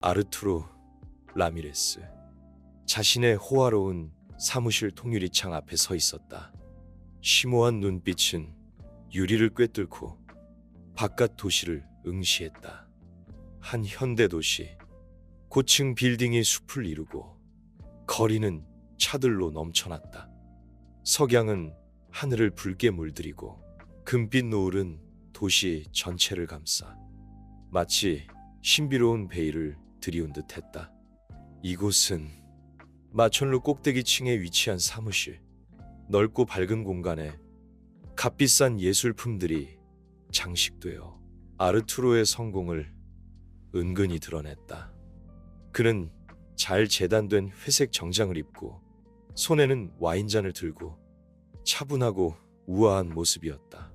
아르투로 라미레스. 자신의 호화로운 사무실 통유리창 앞에 서 있었다. 심오한 눈빛은 유리를 꿰뚫고 바깥 도시를 응시했다. 한 현대 도시, 고층 빌딩이 숲을 이루고 거리는 차들로 넘쳐났다. 석양은 하늘을 붉게 물들이고 금빛 노을은 도시 전체를 감싸 마치 신비로운 베일을 드리운 듯했다. 이곳은 마천루 꼭대기층에 위치한 사무실. 넓고 밝은 공간에 값비싼 예술품들이 장식되어 아르투로의 성공을 은근히 드러냈다. 그는 잘 재단된 회색 정장을 입고 손에는 와인잔을 들고 차분하고 우아한 모습이었다.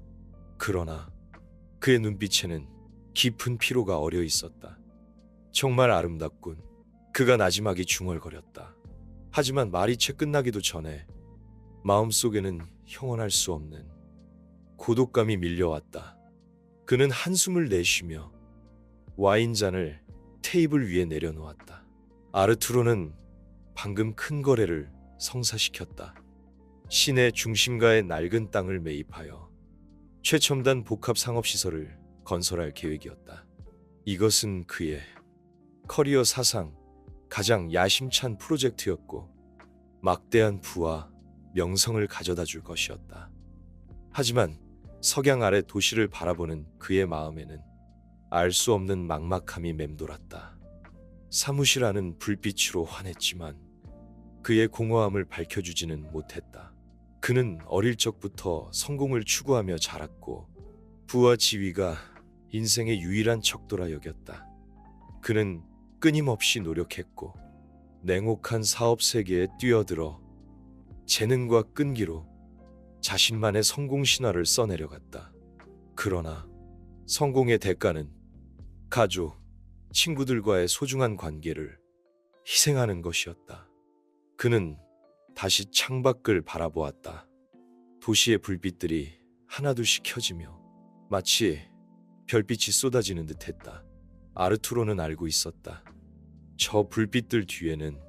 그러나 그의 눈빛에는 깊은 피로가 어려 있었다. 정말 아름답군. 그가 나지막이 중얼거렸다. 하지만 말이 채 끝나기도 전에 마음속에는 형언할 수 없는 고독감이 밀려왔다. 그는 한숨을 내쉬며 와인잔을 테이블 위에 내려놓았다. 아르투로는 방금 큰 거래를 성사시켰다. 시내 중심가의 낡은 땅을 매입하여 최첨단 복합 상업시설을 건설할 계획이었다. 이것은 그의 커리어 사상 가장 야심찬 프로젝트였고 막대한 부와 명성을 가져다 줄 것이었다. 하지만 석양 아래 도시를 바라보는 그의 마음에는 알 수 없는 막막함이 맴돌았다. 사무실 안은 불빛으로 환했지만 그의 공허함을 밝혀주지는 못했다. 그는 어릴 적부터 성공을 추구하며 자랐고 부와 지위가 인생의 유일한 척도라 여겼다. 그는 끊임없이 노력했고 냉혹한 사업 세계에 뛰어들어 재능과 끈기로 자신만의 성공 신화를 써내려갔다. 그러나 성공의 대가는 가족, 친구들과의 소중한 관계를 희생하는 것이었다. 그는 다시 창밖을 바라보았다. 도시의 불빛들이 하나둘씩 켜지며 마치 별빛이 쏟아지는 듯했다. 아르투로는 알고 있었다. 저 불빛들 뒤에는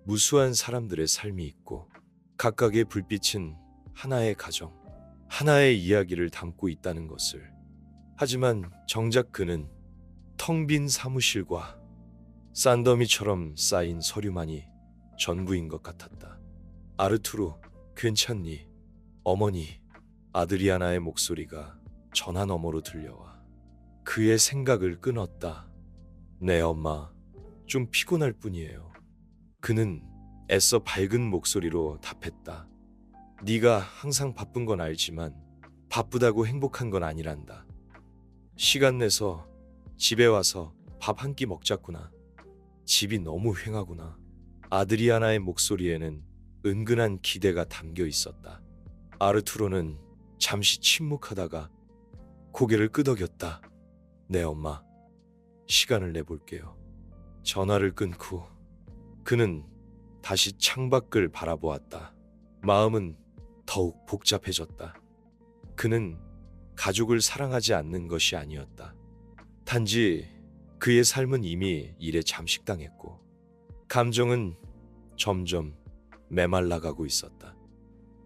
무수한 사람들의 삶이 있고 각각의 불빛은 하나의 가정, 하나의 이야기를 담고 있다는 것을. 하지만 정작 그는 텅 빈 사무실과 싼더미처럼 쌓인 서류만이 전부인 것 같았다. 아르투로, 괜찮니? 어머니, 아드리아나의 목소리가 전화 너머로 들려와 그의 생각을 끊었다. 네, 엄마. 좀 피곤할 뿐이에요. 그는 애써 밝은 목소리로 답했다. 네가 항상 바쁜 건 알지만 바쁘다고 행복한 건 아니란다. 시간 내서 집에 와서 밥 한 끼 먹자꾸나. 집이 너무 휑하구나. 아드리아나의 목소리에는 은근한 기대가 담겨 있었다. 아르투로는 잠시 침묵하다가 고개를 끄덕였다. 네, 엄마. 시간을 내볼게요. 전화를 끊고 그는 다시 창밖을 바라보았다. 마음은 더욱 복잡해졌다. 그는 가족을 사랑하지 않는 것이 아니었다. 단지 그의 삶은 이미 일에 잠식당했고 감정은 점점 메말라가고 있었다.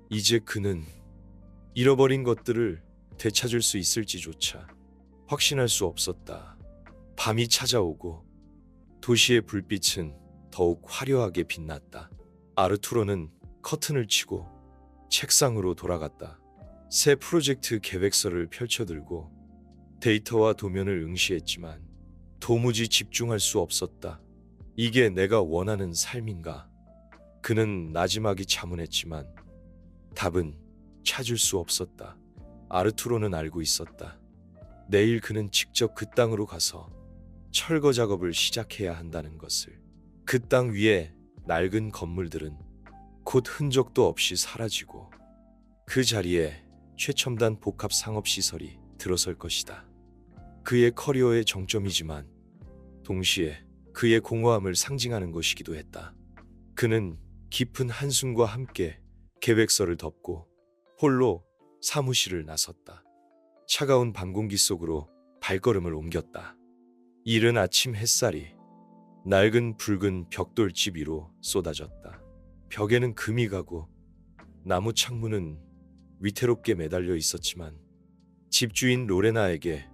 이제 그는 잃어버린 것들을 되찾을 수 있을지조차 확신할 수 없었다. 밤이 찾아오고 도시의 불빛은 더욱 화려하게 빛났다. 아르투로는 커튼을 치고 책상으로 돌아갔다. 새 프로젝트 계획서를 펼쳐들고 데이터와 도면을 응시했지만 도무지 집중할 수 없었다. 이게 내가 원하는 삶인가? 그는 나지막이 자문했지만 답은 찾을 수 없었다. 아르투로는 알고 있었다. 내일 그는 직접 그 땅으로 가서 철거 작업을 시작해야 한다는 것을. 그 땅 위에 낡은 건물들은 곧 흔적도 없이 사라지고 그 자리에 최첨단 복합 상업시설이 들어설 것이다. 그의 커리어의 정점이지만 동시에 그의 공허함을 상징하는 것이기도 했다. 그는 깊은 한숨과 함께 계획서를 덮고 홀로 사무실을 나섰다. 차가운 밤 공기 속으로 발걸음을 옮겼다. 이른 아침 햇살이 낡은 붉은 벽돌집 위로 쏟아졌다. 벽에는 금이 가고 나무 창문은 위태롭게 매달려 있었지만 집주인 로레나에게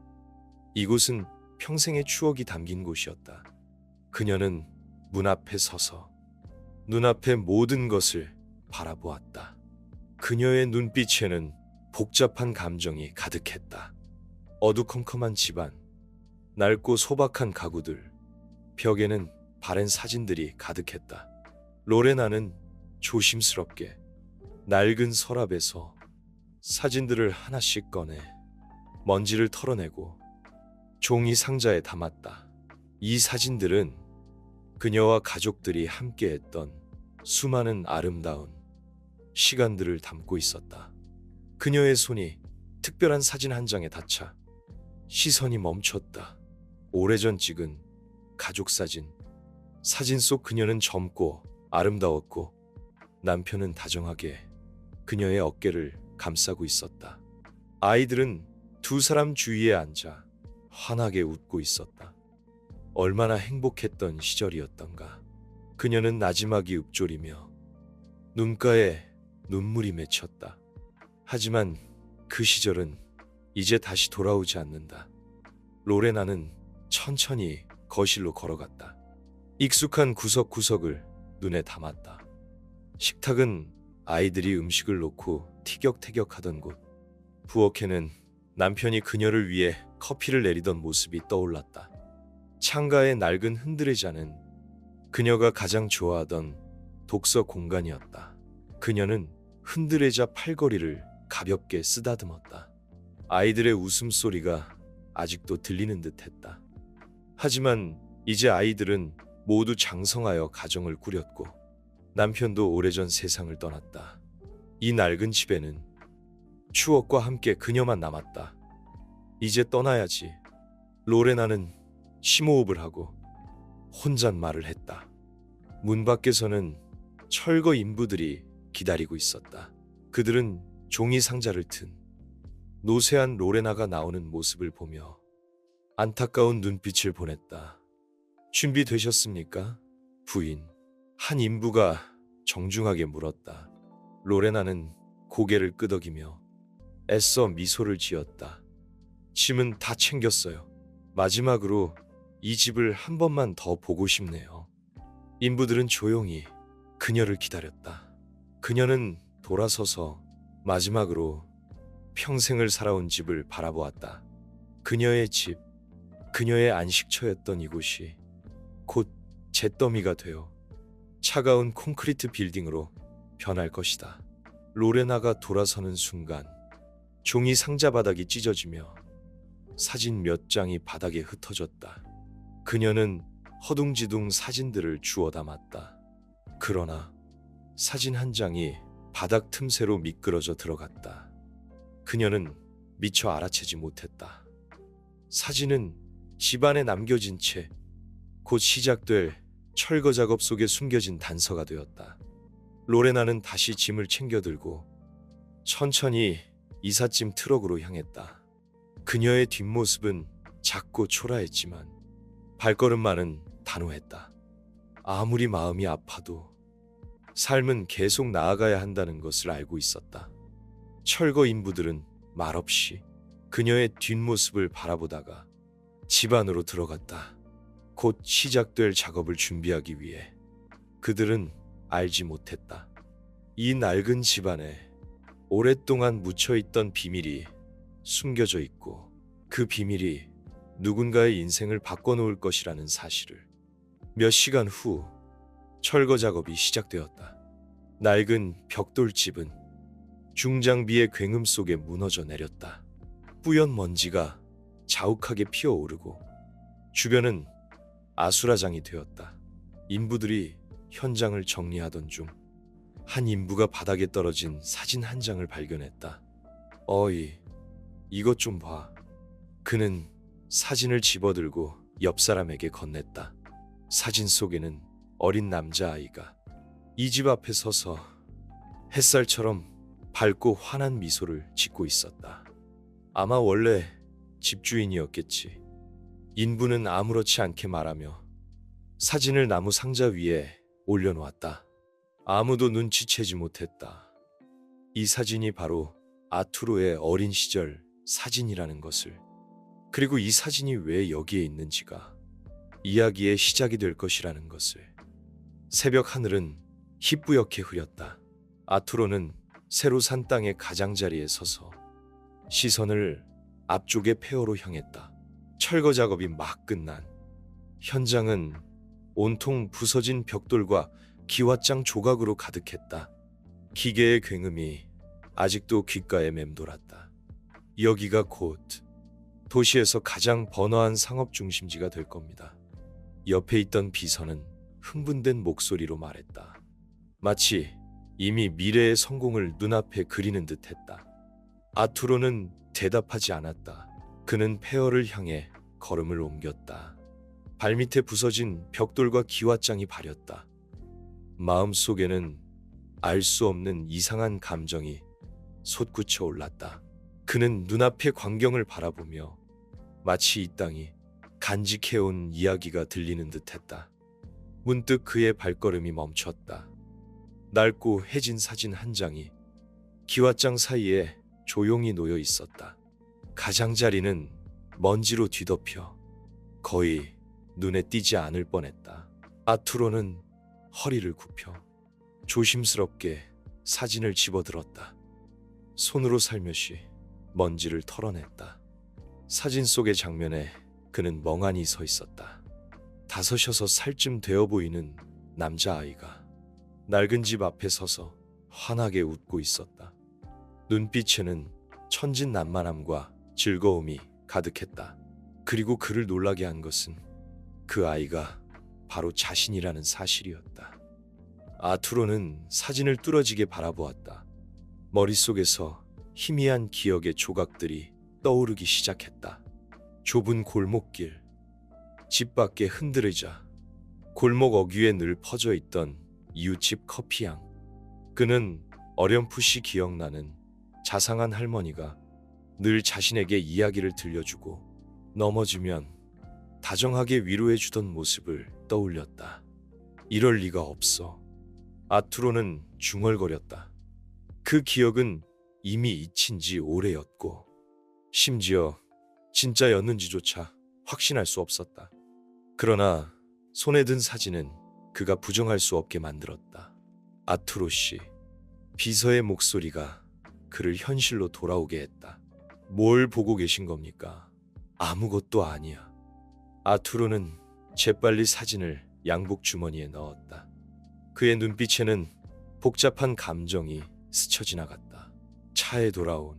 이곳은 평생의 추억이 담긴 곳이었다. 그녀는 문 앞에 서서 눈앞의 모든 것을 바라보았다. 그녀의 눈빛에는 복잡한 감정이 가득했다. 어두컴컴한 집안, 낡고 소박한 가구들, 벽에는 바랜 사진들이 가득했다. 로레나는 조심스럽게 낡은 서랍에서 사진들을 하나씩 꺼내 먼지를 털어내고 종이 상자에 담았다. 이 사진들은 그녀와 가족들이 함께했던 수많은 아름다운 시간들을 담고 있었다. 그녀의 손이 특별한 사진 한 장에 닿자 시선이 멈췄다. 오래전 찍은 가족 사진. 사진 속 그녀는 젊고 아름다웠고 남편은 다정하게 그녀의 어깨를 감싸고 있었다. 아이들은 두 사람 주위에 앉아 환하게 웃고 있었다. 얼마나 행복했던 시절이었던가. 그녀는 나지막이 읊조리며 눈가에 눈물이 맺혔다. 하지만 그 시절은 이제 다시 돌아오지 않는다. 로레나는 천천히 거실로 걸어갔다. 익숙한 구석구석을 눈에 담았다. 식탁은 아이들이 음식을 놓고 티격태격하던 곳. 부엌에는 남편이 그녀를 위해 커피를 내리던 모습이 떠올랐다. 창가의 낡은 흔들의자는 그녀가 가장 좋아하던 독서 공간이었다. 그녀는 흔들의자 팔걸이를 가볍게 쓰다듬었다. 아이들의 웃음소리가 아직도 들리는 듯했다. 하지만 이제 아이들은 모두 장성하여 가정을 꾸렸고 남편도 오래전 세상을 떠났다. 이 낡은 집에는 추억과 함께 그녀만 남았다. 이제 떠나야지. 로레나는 심호흡을 하고 혼잣말을 했다. 문 밖에서는 철거 인부들이 기다리고 있었다. 그들은 종이 상자를 튼 노쇠한 로레나가 나오는 모습을 보며 안타까운 눈빛을 보냈다. 준비되셨습니까? 부인. 한 인부가 정중하게 물었다. 로레나는 고개를 끄덕이며 애써 미소를 지었다. 짐은 다 챙겼어요. 마지막으로 이 집을 한 번만 더 보고 싶네요. 인부들은 조용히 그녀를 기다렸다. 그녀는 돌아서서 마지막으로 평생을 살아온 집을 바라보았다. 그녀의 집, 그녀의 안식처였던 이곳이 곧 잿더미가 되어 차가운 콘크리트 빌딩으로 변할 것이다. 로레나가 돌아서는 순간 종이 상자 바닥이 찢어지며 사진 몇 장이 바닥에 흩어졌다. 그녀는 허둥지둥 사진들을 주워 담았다. 그러나 사진 한 장이 바닥 틈새로 미끄러져 들어갔다. 그녀는 미처 알아채지 못했다. 사진은 집안에 남겨진 채 곧 시작될 철거 작업 속에 숨겨진 단서가 되었다. 로레나는 다시 짐을 챙겨 들고 천천히 이삿짐 트럭으로 향했다. 그녀의 뒷모습은 작고 초라했지만 발걸음만은 단호했다. 아무리 마음이 아파도 삶은 계속 나아가야 한다는 것을 알고 있었다. 철거 인부들은 말없이 그녀의 뒷모습을 바라보다가 집 안으로 들어갔다. 곧 시작될 작업을 준비하기 위해. 그들은 알지 못했다. 이 낡은 집안에 오랫동안 묻혀있던 비밀이 숨겨져 있고 그 비밀이 누군가의 인생을 바꿔놓을 것이라는 사실을. 몇 시간 후 철거 작업이 시작되었다. 낡은 벽돌집은 중장비의 굉음 속에 무너져 내렸다. 뿌연 먼지가 자욱하게 피어오르고 주변은 아수라장이 되었다. 인부들이 현장을 정리하던 중 한 인부가 바닥에 떨어진 사진 한 장을 발견했다. 어이, 이것 좀 봐. 그는 사진을 집어들고 옆 사람에게 건넸다. 사진 속에는 어린 남자아이가 이 집 앞에 서서 햇살처럼 밝고 환한 미소를 짓고 있었다. 아마 원래 집주인이었겠지. 인부는 아무렇지 않게 말하며 사진을 나무 상자 위에 올려놓았다. 아무도 눈치채지 못했다. 이 사진이 바로 아투로의 어린 시절 사진이라는 것을, 그리고 이 사진이 왜 여기에 있는지가 이야기의 시작이 될 것이라는 것을. 새벽 하늘은 희뿌옇게 흐렸다. 아투로는 새로 산 땅의 가장자리에 서서 시선을 앞쪽의 폐허로 향했다. 철거 작업이 막 끝난 현장은 온통 부서진 벽돌과 기왓장 조각으로 가득했다. 기계의 굉음이 아직도 귓가에 맴돌았다. 여기가 곧 도시에서 가장 번화한 상업 중심지가 될 겁니다. 옆에 있던 비서는 흥분된 목소리로 말했다. 마치 이미 미래의 성공을 눈앞에 그리는 듯했다. 아투로는 대답하지 않았다. 그는 폐허를 향해 걸음을 옮겼다. 발밑에 부서진 벽돌과 기왓장이 바렸다. 마음속에는 알 수 없는 이상한 감정이 솟구쳐 올랐다. 그는 눈앞의 광경을 바라보며 마치 이 땅이 간직해온 이야기가 들리는 듯했다. 문득 그의 발걸음이 멈췄다. 낡고 해진 사진 한 장이 기왓장 사이에 조용히 놓여 있었다. 가장자리는 먼지로 뒤덮여 거의 눈에 띄지 않을 뻔했다. 아투로는 허리를 굽혀 조심스럽게 사진을 집어들었다. 손으로 살며시 먼지를 털어냈다. 사진 속의 장면에 그는 멍하니 서 있었다. 5, 6 살쯤 되어 보이는 남자아이가 낡은 집 앞에 서서 환하게 웃고 있었다. 눈빛에는 천진난만함과 즐거움이 가득했다. 그리고 그를 놀라게 한 것은 그 아이가 바로 자신이라는 사실이었다. 아투로는 사진을 뚫어지게 바라보았다. 머릿속에서 희미한 기억의 조각들이 떠오르기 시작했다. 좁은 골목길, 집 밖에 흔들리자 골목 어귀에 늘 퍼져 있던 이웃집 커피향. 그는 어렴풋이 기억나는 자상한 할머니가 늘 자신에게 이야기를 들려주고 넘어지면 다정하게 위로해주던 모습을 떠올렸다. 이럴 리가 없어. 아투로는 중얼거렸다. 그 기억은 이미 잊힌 지 오래였고 심지어 진짜였는지조차 확신할 수 없었다. 그러나 손에 든 사진은 그가 부정할 수 없게 만들었다. 아투로 씨, 비서의 목소리가 그를 현실로 돌아오게 했다. 뭘 보고 계신 겁니까? 아무것도 아니야. 아투로는 재빨리 사진을 양복 주머니에 넣었다. 그의 눈빛에는 복잡한 감정이 스쳐 지나갔다. 차에 돌아온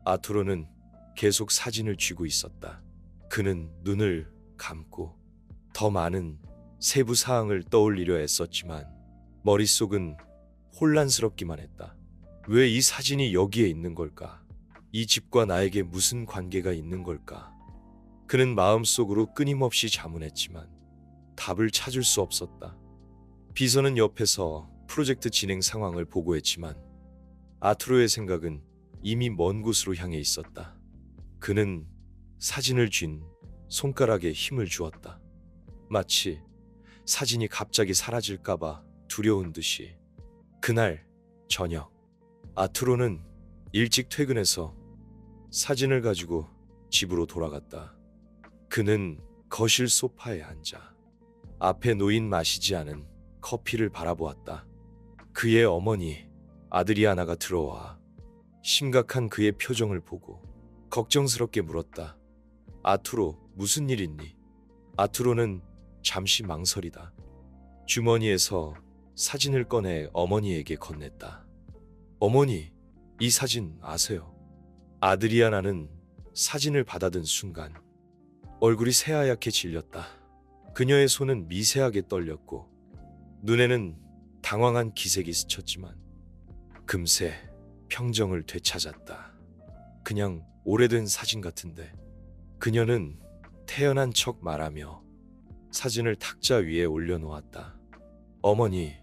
아투로는 계속 사진을 쥐고 있었다. 그는 눈을 감고 더 많은 세부 사항을 떠올리려 애썼지만 머릿속은 혼란스럽기만 했다. 왜 이 사진이 여기에 있는 걸까? 이 집과 나에게 무슨 관계가 있는 걸까? 그는 마음속으로 끊임없이 자문했지만 답을 찾을 수 없었다. 비서는 옆에서 프로젝트 진행 상황을 보고했지만 아투로의 생각은 이미 먼 곳으로 향해 있었다. 그는 사진을 쥔 손가락에 힘을 주었다. 마치 사진이 갑자기 사라질까봐 두려운 듯이. 그날 저녁, 아투로는 일찍 퇴근해서 사진을 가지고 집으로 돌아갔다. 그는 거실 소파에 앉아 앞에 놓인 마시지 않은 커피를 바라보았다. 그의 어머니 아드리아나가 들어와 심각한 그의 표정을 보고 걱정스럽게 물었다. 아투로, 무슨 일 있니? 아투로는 잠시 망설이다. 주머니에서 사진을 꺼내 어머니에게 건넸다. 어머니, 이 사진 아세요? 아드리아나는 사진을 받아든 순간 얼굴이 새하얗게 질렸다. 그녀의 손은 미세하게 떨렸고 눈에는 당황한 기색이 스쳤지만 금세 평정을 되찾았다. 그냥 오래된 사진 같은데. 그녀는 태연한 척 말하며 사진을 탁자 위에 올려놓았다. 어머니,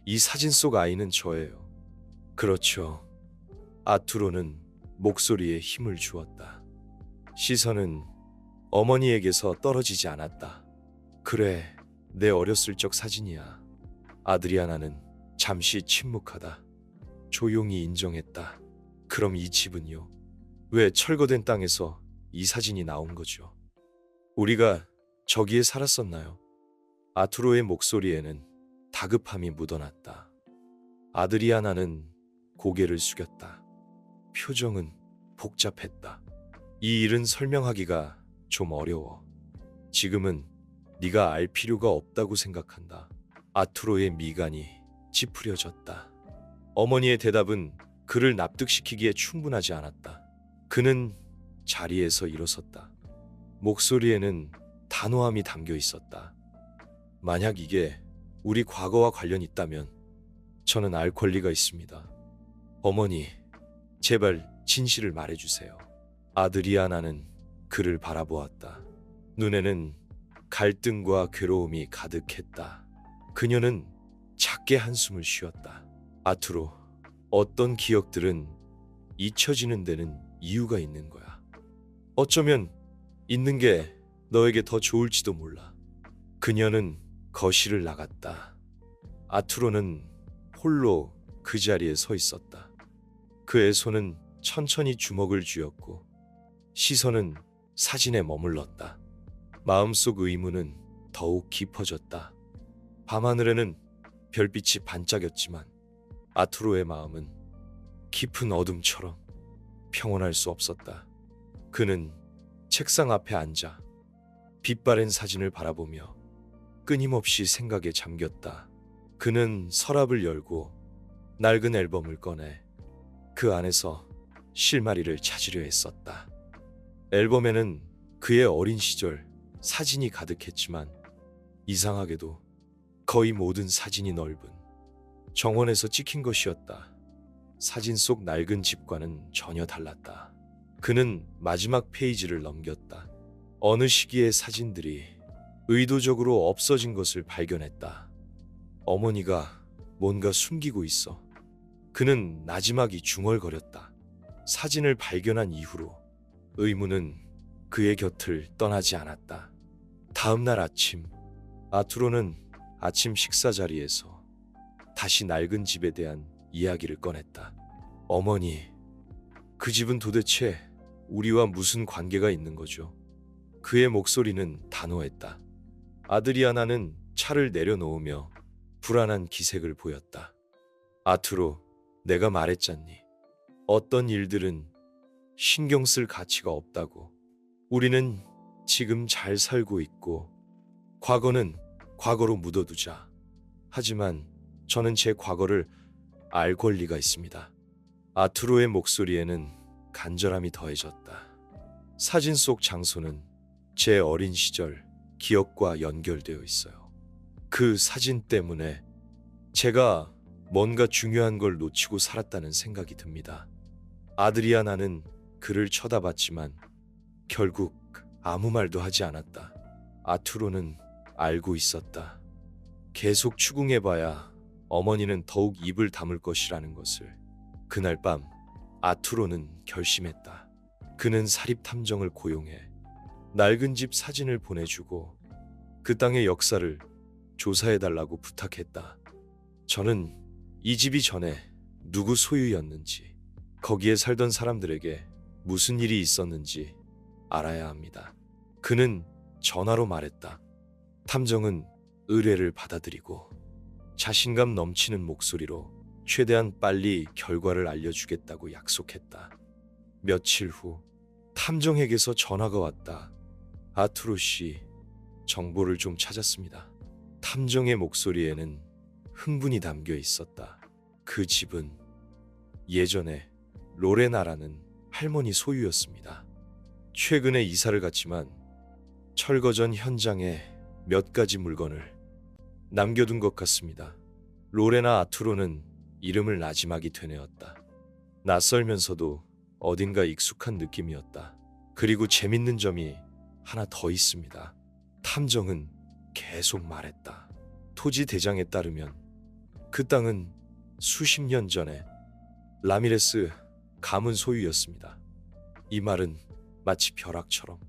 이 사진 속 아이는 저예요. 그렇죠. 아투로는 목소리에 힘을 주었다. 시선은 어머니에게서 떨어지지 않았다. 그래, 내 어렸을 적 사진이야. 아드리아나는 잠시 침묵하다. 조용히 인정했다. 그럼 이 집은요? 왜 철거된 땅에서 이 사진이 나온 거죠? 우리가 저기에 살았었나요? 아투로의 목소리에는 다급함이 묻어났다. 아드리아나는 고개를 숙였다. 표정은 복잡했다. 이 일은 설명하기가 좀 어려워. 지금은 네가 알 필요가 없다고 생각한다. 아투로의 미간이 찌푸려졌다. 어머니의 대답은 그를 납득시키기에 충분하지 않았다. 그는 자리에서 일어섰다. 목소리에는 단호함이 담겨 있었다. 만약 이게 우리 과거와 관련 있다면 저는 알 권리가 있습니다. 어머니, 제발 진실을 말해주세요. 아드리아나는 그를 바라보았다. 눈에는 갈등과 괴로움이 가득했다. 그녀는 작게 한숨을 쉬었다. 아투로, 어떤 기억들은 잊혀지는 데는 이유가 있는 거야. 어쩌면 있는 게 너에게 더 좋을지도 몰라. 그녀는 거실을 나갔다. 아투로는 홀로 그 자리에 서 있었다. 그의 손은 천천히 주먹을 쥐었고 시선은 사진에 머물렀다. 마음속 의문은 더욱 깊어졌다. 밤하늘에는 별빛이 반짝였지만 아투로의 마음은 깊은 어둠처럼 평온할 수 없었다. 그는 책상 앞에 앉아 빛바랜 사진을 바라보며 끊임없이 생각에 잠겼다. 그는 서랍을 열고 낡은 앨범을 꺼내 그 안에서 실마리를 찾으려 했었다. 앨범에는 그의 어린 시절 사진이 가득했지만 이상하게도 거의 모든 사진이 넓은 정원에서 찍힌 것이었다. 사진 속 낡은 집과는 전혀 달랐다. 그는 마지막 페이지를 넘겼다. 어느 시기의 사진들이 의도적으로 없어진 것을 발견했다. 어머니가 뭔가 숨기고 있어. 그는 나지막이 중얼거렸다. 사진을 발견한 이후로 의문은 그의 곁을 떠나지 않았다. 다음 날 아침, 아투로는 아침 식사 자리에서 다시 낡은 집에 대한 이야기를 꺼냈다. 어머니, 그 집은 도대체 우리와 무슨 관계가 있는 거죠? 그의 목소리는 단호했다. 아드리아나는 차를 내려놓으며 불안한 기색을 보였다. 아투로, 내가 말했잖니. 어떤 일들은 신경 쓸 가치가 없다고. 우리는 지금 잘 살고 있고 과거는 과거로 묻어두자. 하지만 저는 제 과거를 알 권리가 있습니다. 아투로의 목소리에는 간절함이 더해졌다. 사진 속 장소는 제 어린 시절 기억과 연결되어 있어요. 그 사진 때문에 제가 뭔가 중요한 걸 놓치고 살았다는 생각이 듭니다. 아드리아나는 그를 쳐다봤지만 결국 아무 말도 하지 않았다. 아투로는 알고 있었다. 계속 추궁해봐야 어머니는 더욱 입을 다물 것이라는 것을. 그날 밤 아투로는 결심했다. 그는 사립탐정을 고용해 낡은 집 사진을 보내주고 그 땅의 역사를 조사해달라고 부탁했다. 저는 이 집이 전에 누구 소유였는지, 거기에 살던 사람들에게 무슨 일이 있었는지 알아야 합니다. 그는 전화로 말했다. 탐정은 의뢰를 받아들이고 자신감 넘치는 목소리로 최대한 빨리 결과를 알려주겠다고 약속했다. 며칠 후 탐정에게서 전화가 왔다. 아투로 씨, 정보를 좀 찾았습니다. 탐정의 목소리에는 흥분이 담겨 있었다. 그 집은 예전에 로레나라는 할머니 소유였습니다. 최근에 이사를 갔지만 철거 전 현장에 몇 가지 물건을 남겨둔 것 같습니다. 로레나 아투로는 이름을 나지막이 되뇌었다. 낯설면서도 어딘가 익숙한 느낌이었다. 그리고 재밌는 점이 하나 더 있습니다. 탐정은 계속 말했다. 토지 대장에 따르면 그 땅은 수십 년 전에 라미레스 가문 소유였습니다. 이 말은 마치 벼락처럼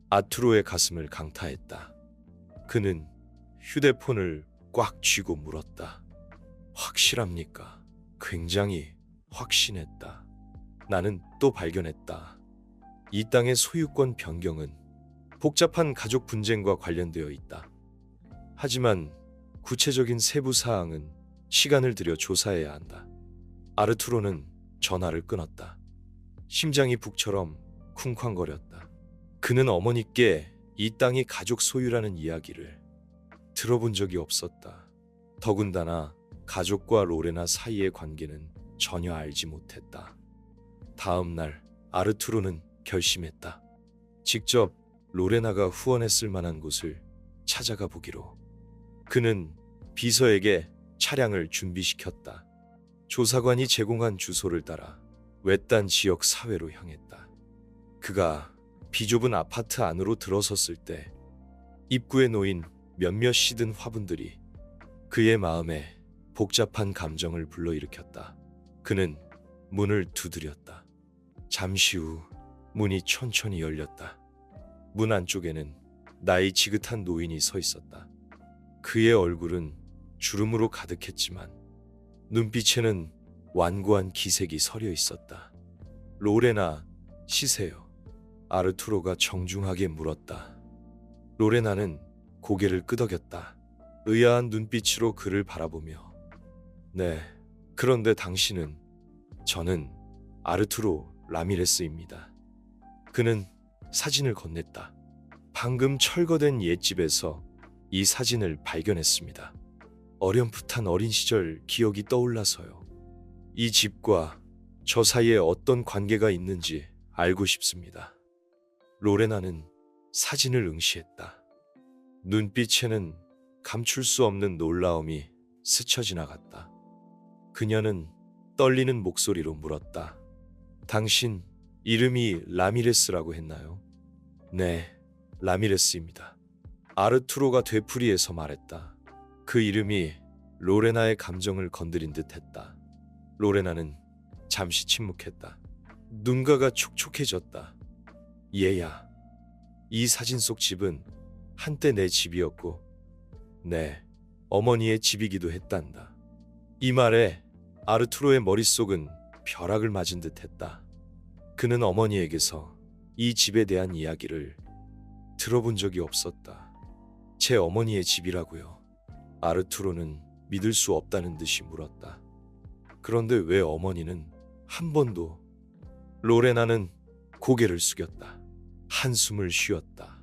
아투로의 가슴을 강타했다. 그는 휴대폰을 꽉 쥐고 물었다. 확실합니까? 굉장히 확신했다. 나는 또 발견했다. 이 땅의 소유권 변경은 복잡한 가족 분쟁과 관련되어 있다. 하지만 구체적인 세부 사항은 시간을 들여 조사해야 한다. 아르투로는 전화를 끊었다. 심장이 북처럼 쿵쾅거렸다. 그는 어머니께 이 땅이 가족 소유라는 이야기를 들어본 적이 없었다. 더군다나 가족과 로레나 사이의 관계는 전혀 알지 못했다. 다음 날 아르투로는 결심했다. 직접 로레나가 후원했을 만한 곳을 찾아가 보기로. 그는 비서에게 차량을 준비시켰다. 조사관이 제공한 주소를 따라 외딴 지역 사회로 향했다. 그가 비좁은 아파트 안으로 들어섰을 때 입구에 놓인 몇몇 시든 화분들이 그의 마음에 복잡한 감정을 불러일으켰다. 그는 문을 두드렸다. 잠시 후 문이 천천히 열렸다. 문 안쪽에는 나이 지긋한 노인이 서 있었다. 그의 얼굴은 주름으로 가득했지만 눈빛에는 완고한 기색이 서려 있었다. 로레나, 쉬세요. 아르투로가 정중하게 물었다. 로레나는 고개를 끄덕였다. 의아한 눈빛으로 그를 바라보며 네, 그런데 당신은? 저는 아르투로 라미레스입니다. 그는 사진을 건넸다. 방금 철거된 옛집에서 이 사진을 발견했습니다. 어렴풋한 어린 시절 기억이 떠올라서요. 이 집과 저 사이에 어떤 관계가 있는지 알고 싶습니다. 로레나는 사진을 응시했다. 눈빛에는 감출 수 없는 놀라움이 스쳐 지나갔다. 그녀는 떨리는 목소리로 물었다. 당신 이름이 라미레스라고 했나요? 네, 라미레스입니다. 아르투로가 되풀이해서 말했다. 그 이름이 로레나의 감정을 건드린 듯했다. 로레나는 잠시 침묵했다. 눈가가 촉촉해졌다. 얘야, 이 사진 속 집은 한때 내 집이었고 네, 어머니의 집이기도 했단다. 이 말에 아르투로의 머릿속은 벼락을 맞은 듯했다. 그는 어머니에게서 이 집에 대한 이야기를 들어본 적이 없었다. 제 어머니의 집이라고요. 아르투로는 믿을 수 없다는 듯이 물었다. 그런데 왜 어머니는 한 번도? 로레나는 고개를 숙였다. 한숨을 쉬었다.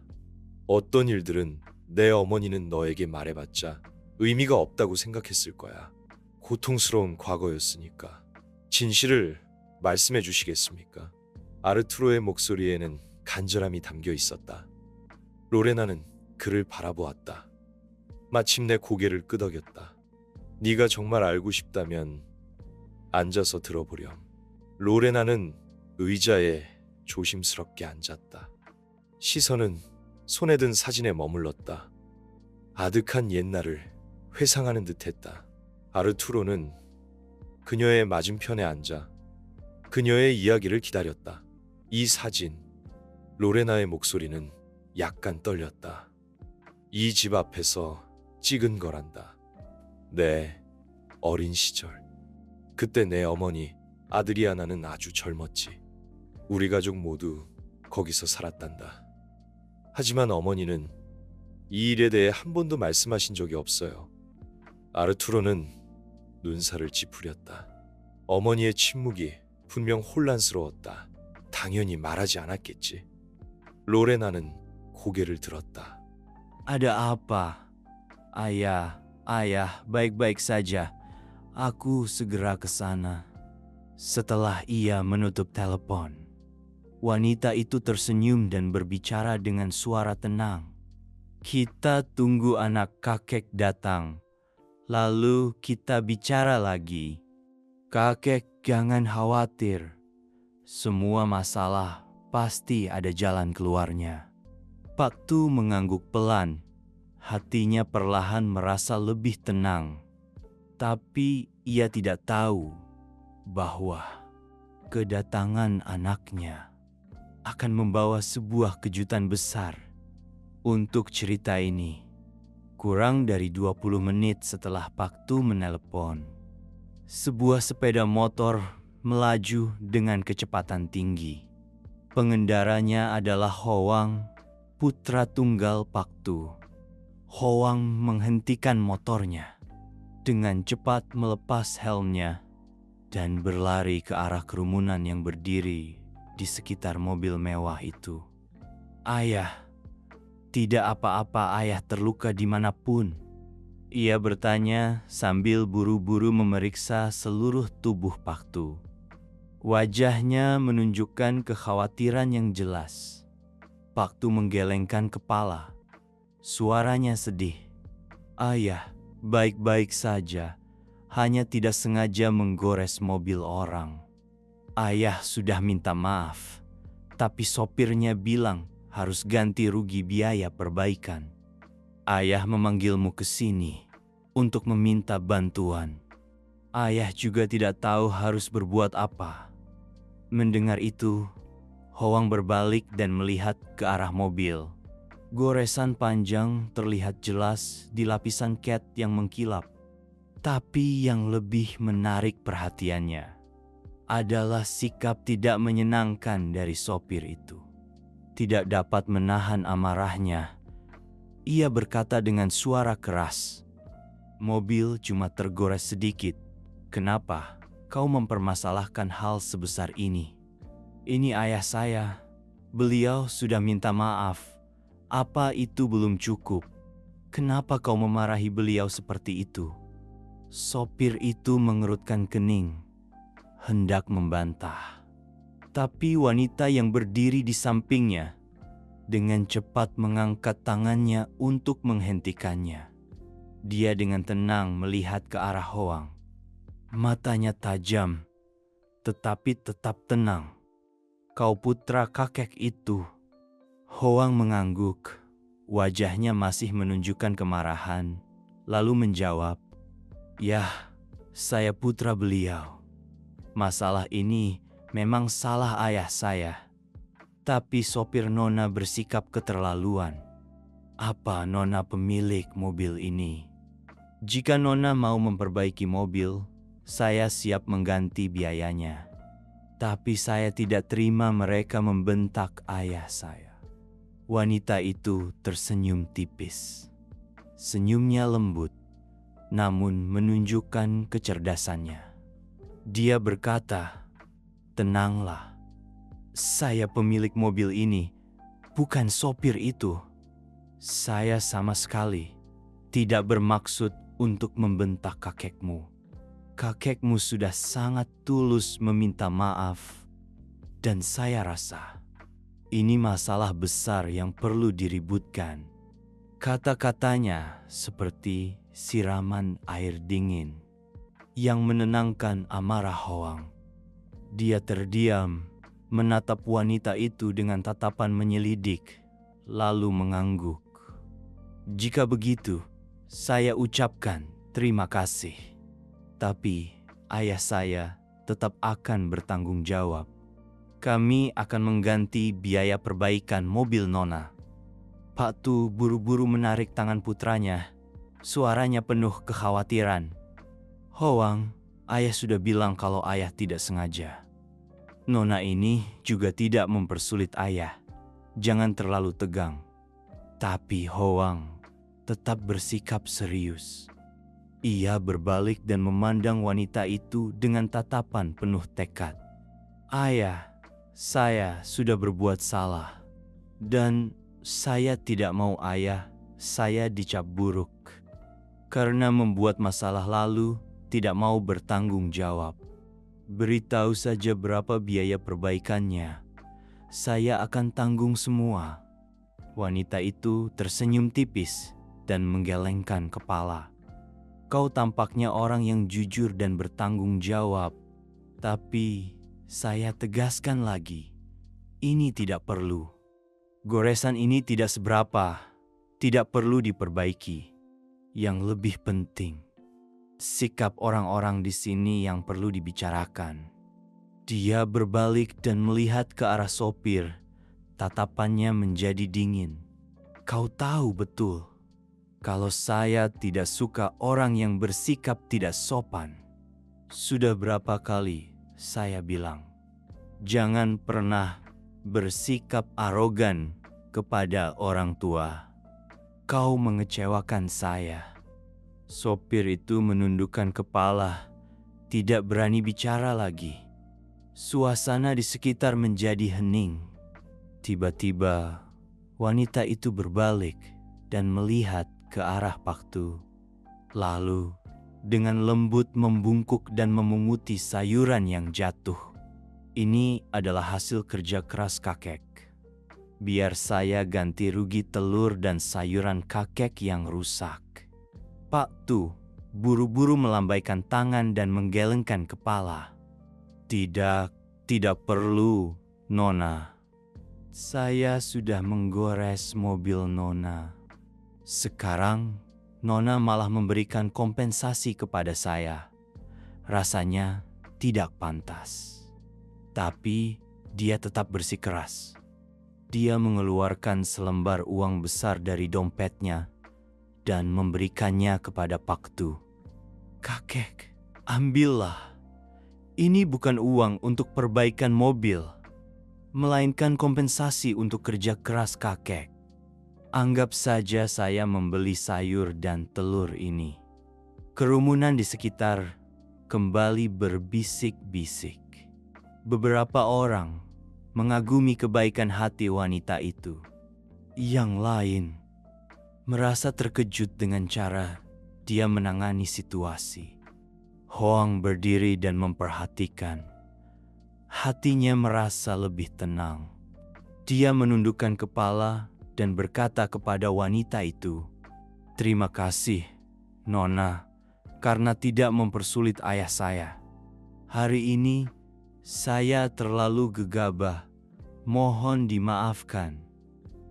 어떤 일들은 내 어머니는 너에게 말해봤자 의미가 없다고 생각했을 거야. 고통스러운 과거였으니까. 진실을 말씀해 주시겠습니까? 아르투로의 목소리에는 간절함이 담겨 있었다. 로레나는 그를 바라보았다. 마침내 고개를 끄덕였다. 네가 정말 알고 싶다면 앉아서 들어보렴. 로레나는 의자에 조심스럽게 앉았다. 시선은 손에 든 사진에 머물렀다. 아득한 옛날을 회상하는 듯했다. 아르투로는 그녀의 맞은편에 앉아 그녀의 이야기를 기다렸다. 이 사진, 로레나의 목소리는 약간 떨렸다. 이 집 앞에서 찍은 거란다. 네, 어린 시절. 그때 내 어머니 아드리아나는 아주 젊었지. 우리 가족 모두 거기서 살았단다. 하지만 어머니는 이 일에 대해 한 번도 말씀하신 적이 없어요. 아르투로는 눈살을 찌푸렸다. 어머니의 침묵이 분명 혼란스러웠다. 당연히 말하지 않았겠지. 로레나는 고개를 들었다. Ada apa? Ayah, baik-baik saja. Aku segera ke sana. Setelah ia menutup telepon, wanita itu tersenyum dan berbicara dengan suara tenang. Kita tunggu anak kakek datang, lalu kita bicara lagi. Kakek jangan khawatir. Semua masalah pasti ada jalan keluarnya. Pak Tu mengangguk pelan. Hatinya perlahan merasa lebih tenang. Tapi ia tidak tahu bahwa kedatangan anaknya akan membawa sebuah kejutan besar. Untuk cerita ini, Kurang dari 20 menit setelah Pak Tu menelepon, sebuah sepeda motor melaju dengan kecepatan tinggi. Pengendaranya adalah Hoang, putra tunggal Pak Tu. Hoang menghentikan motornya, dengan cepat melepas helmnya dan berlari ke arah kerumunan yang berdiri di sekitar mobil mewah itu. "Ayah, tidak apa-apa, ayah terluka dimanapun?" Ia bertanya sambil buru-buru memeriksa seluruh tubuh Pak Tu. Wajahnya menunjukkan kekhawatiran yang jelas. Pak Tu menggelengkan kepala. Suaranya sedih. "Ayah, baik-baik saja. Hanya tidak sengaja menggores mobil orang. Ayah sudah minta maaf, tapi sopirnya bilang harus ganti rugi biaya perbaikan. Ayah memanggilmu ke sini untuk meminta bantuan. Ayah juga tidak tahu harus berbuat apa." Mendengar itu, Hoang berbalik dan melihat ke arah mobil. Goresan panjang terlihat jelas di lapisan cat yang mengkilap. Tapi yang lebih menarik perhatiannya adalah sikap tidak menyenangkan dari sopir itu. Tidak dapat menahan amarahnya, ia berkata dengan suara keras, "Mobil cuma tergores sedikit. Kenapa kau mempermasalahkan hal sebesar ini? Ini ayah saya. Beliau sudah minta maaf. Apa itu belum cukup? Kenapa kau memarahi beliau seperti itu?" Sopir itu mengerutkan kening, hendak membantah. Tapi wanita yang berdiri di sampingnya dengan cepat mengangkat tangannya untuk menghentikannya. Dia dengan tenang melihat ke arah Hoang. Matanya tajam, tetapi tetap tenang. "Kau putra kakek itu?" Hoang mengangguk. Wajahnya masih menunjukkan kemarahan, lalu menjawab, "Yah, saya putra beliau. Masalah ini memang salah ayah saya. Tapi sopir Nona bersikap keterlaluan." "Apa Nona pemilik mobil ini? Jika Nona mau memperbaiki mobil, saya siap mengganti biayanya. Tapi saya tidak terima mereka membentak ayah saya." Wanita itu tersenyum tipis. Senyumnya lembut, namun menunjukkan kecerdasannya. Dia berkata, "Tenanglah. Saya pemilik mobil ini, bukan sopir itu. Saya sama sekali tidak bermaksud untuk membentak kakekmu. Kakekmu sudah sangat tulus meminta maaf, dan saya rasa ini masalah besar yang perlu diributkan." Kata-katanya seperti siraman air dingin yang menenangkan amarah Hoang. Dia terdiam, menatap wanita itu dengan tatapan menyelidik, lalu mengangguk. "Jika begitu, saya ucapkan terima kasih. Tapi ayah saya tetap akan bertanggung jawab. Kami akan mengganti biaya perbaikan mobil Nona." Pak Tu buru-buru menarik tangan putranya. Suaranya penuh kekhawatiran. "Hoang, ayah sudah bilang kalau ayah tidak sengaja. Nona ini juga tidak mempersulit ayah. Jangan terlalu tegang." Tapi Hoang tetap bersikap serius. Ia berbalik dan memandang wanita itu dengan tatapan penuh tekad. "Ayah, saya sudah berbuat salah. Dan saya tidak mau ayah saya dicap buruk karena membuat masalah lalu tidak mau bertanggung jawab. Beritahu saja berapa biaya perbaikannya. Saya akan tanggung semua." Wanita itu tersenyum tipis dan menggelengkan kepala. "Kau tampaknya orang yang jujur dan bertanggung jawab. Tapi saya tegaskan lagi, ini tidak perlu. Goresan ini tidak seberapa, tidak perlu diperbaiki. Yang lebih penting, sikap orang-orang di sini yang perlu dibicarakan." Dia berbalik dan melihat ke arah sopir. Tatapannya menjadi dingin. "Kau tahu betul kalau saya tidak suka orang yang bersikap tidak sopan. Sudah berapa kali saya bilang, jangan pernah bersikap arogan kepada orang tua. Kau mengecewakan saya. Sopir itu menundukkan kepala, tidak berani bicara lagi. Suasana di sekitar menjadi hening. Tiba-tiba, wanita itu berbalik dan melihat ke arah Pak Tu. Lalu, dengan lembut membungkuk dan memunguti sayuran yang jatuh. Ini adalah hasil kerja keras kakek. Biar saya ganti rugi telur dan sayuran kakek yang rusak. Pak Tu buru-buru melambaikan tangan dan menggelengkan kepala. Tidak perlu, Nona. Saya sudah menggores mobil Nona. Sekarang, Nona malah memberikan kompensasi kepada saya. Rasanya tidak pantas. Tapi dia tetap bersikeras. Dia mengeluarkan selembar uang besar dari dompetnya dan memberikannya kepada Pak Tu. Kakek, ambillah. Ini bukan uang untuk perbaikan mobil, melainkan kompensasi untuk kerja keras kakek. Anggap saja saya membeli sayur dan telur ini. Kerumunan di sekitar kembali berbisik-bisik. Beberapa orang mengagumi kebaikan hati wanita itu. Yang lain merasa terkejut dengan cara dia menangani situasi. Hoang berdiri dan memperhatikan. Hatinya merasa lebih tenang. Dia menundukkan kepala dan berkata kepada wanita itu, "Terima kasih, Nona, karena tidak mempersulit ayah saya. Hari ini saya terlalu gegabah. Mohon dimaafkan."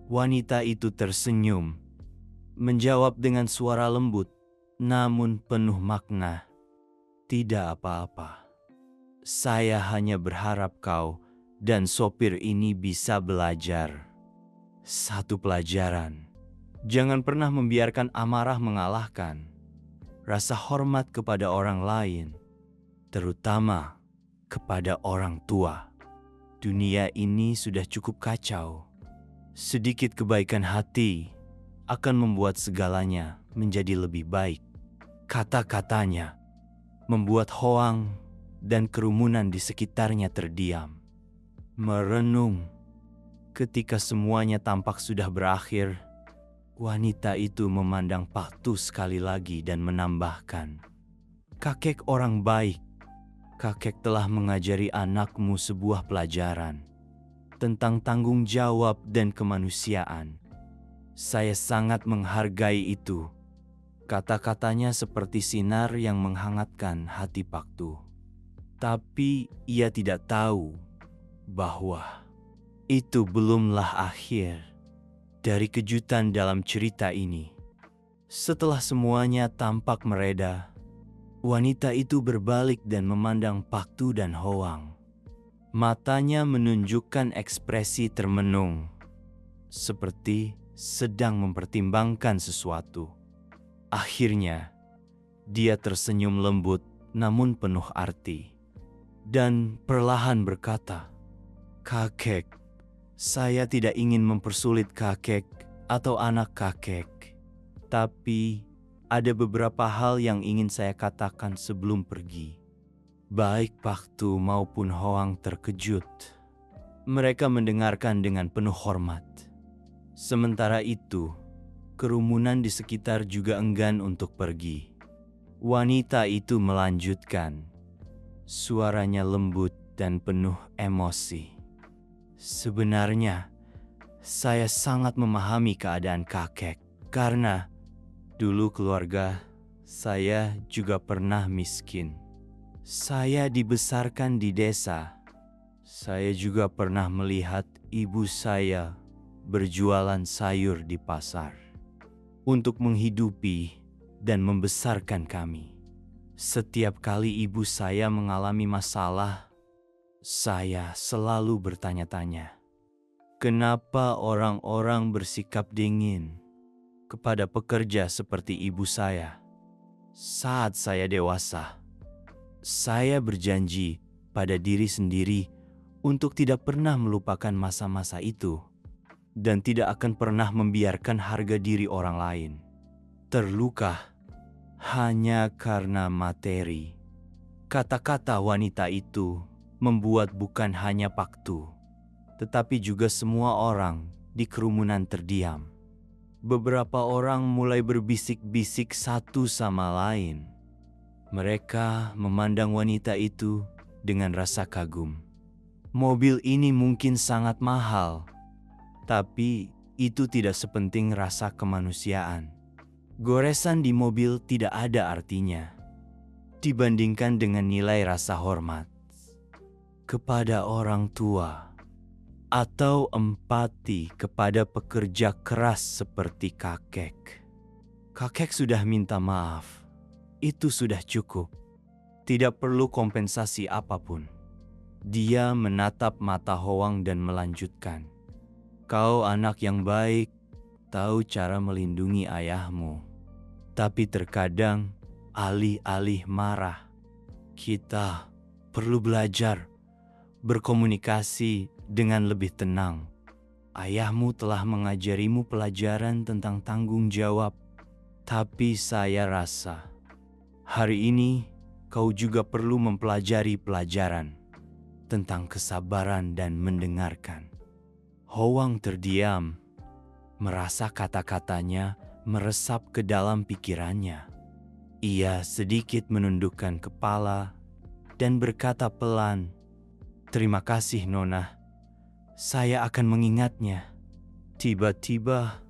Wanita itu tersenyum, menjawab dengan suara lembut, namun penuh makna. Tidak apa-apa. Saya hanya berharap kau dan sopir ini bisa belajar. Satu pelajaran. Jangan pernah membiarkan amarah mengalahkan rasa hormat kepada orang lain, terutama kepada orang tua. Dunia ini sudah cukup kacau. Sedikit kebaikan hati akan membuat segalanya menjadi lebih baik. Kata-katanya membuat Hoang dan kerumunan di sekitarnya terdiam. Merenung. Ketika semuanya tampak sudah berakhir, wanita itu memandang Pak Tu sekali lagi dan menambahkan, "Kakek orang baik. Kakek telah mengajari anakmu sebuah pelajaran tentang tanggung jawab dan kemanusiaan. Saya sangat menghargai itu." Kata-katanya seperti sinar yang menghangatkan hati Pak Tu. Tapi ia tidak tahu bahwa itu belumlah akhir dari kejutan dalam cerita ini. Setelah semuanya tampak mereda, wanita itu berbalik dan memandang Pak Tu dan Hoang. Matanya menunjukkan ekspresi termenung, seperti sedang mempertimbangkan sesuatu. Akhirnya, dia tersenyum lembut namun penuh arti, dan perlahan berkata, "Kakek, saya tidak ingin mempersulit kakek atau anak kakek, tapi ada beberapa hal yang ingin saya katakan sebelum pergi." Baik Pak Tu maupun Hoang terkejut. Mereka mendengarkan dengan penuh hormat. Sementara itu, kerumunan di sekitar juga enggan untuk pergi. Wanita itu melanjutkan. Suaranya lembut dan penuh emosi. "Sebenarnya, saya sangat memahami keadaan kakek. Karena dulu keluarga saya juga pernah miskin. Saya dibesarkan di desa. Saya juga pernah melihat ibu saya berjualan sayur di pasar untuk menghidupi dan membesarkan kami. Setiap kali ibu saya mengalami masalah, saya selalu bertanya-tanya, kenapa orang-orang bersikap dingin? kepada pekerja seperti ibu saya. Saat saya dewasa, saya berjanji pada diri sendiri untuk tidak pernah melupakan masa-masa itu dan tidak akan pernah membiarkan harga diri orang lain terluka hanya karena materi. Kata-kata wanita itu membuat bukan hanya Paktu, tetapi juga semua orang di kerumunan terdiam. Beberapa orang mulai berbisik-bisik satu sama lain. Mereka memandang wanita itu dengan rasa kagum. Mobil ini mungkin sangat mahal, tapi itu tidak sepenting rasa kemanusiaan. Goresan di mobil tidak ada artinya dibandingkan dengan nilai rasa hormat kepada orang tua atau empati kepada pekerja keras seperti kakek. Kakek sudah minta maaf. Itu sudah cukup. Tidak perlu kompensasi apapun. Dia menatap mata Hoang dan melanjutkan. Kau anak yang baik, tahu cara melindungi ayahmu. Tapi terkadang alih-alih marah, kita perlu belajar berkomunikasi dengan lebih tenang. Ayahmu telah mengajarimu pelajaran tentang tanggung jawab, tapi saya rasa hari ini kau juga perlu mempelajari pelajaran tentang kesabaran dan mendengarkan. Hoang terdiam, merasa kata-katanya meresap ke dalam pikirannya. Ia sedikit menundukkan kepala dan berkata pelan, "Terima kasih, Nona. Saya akan mengingatnya." Tiba-tiba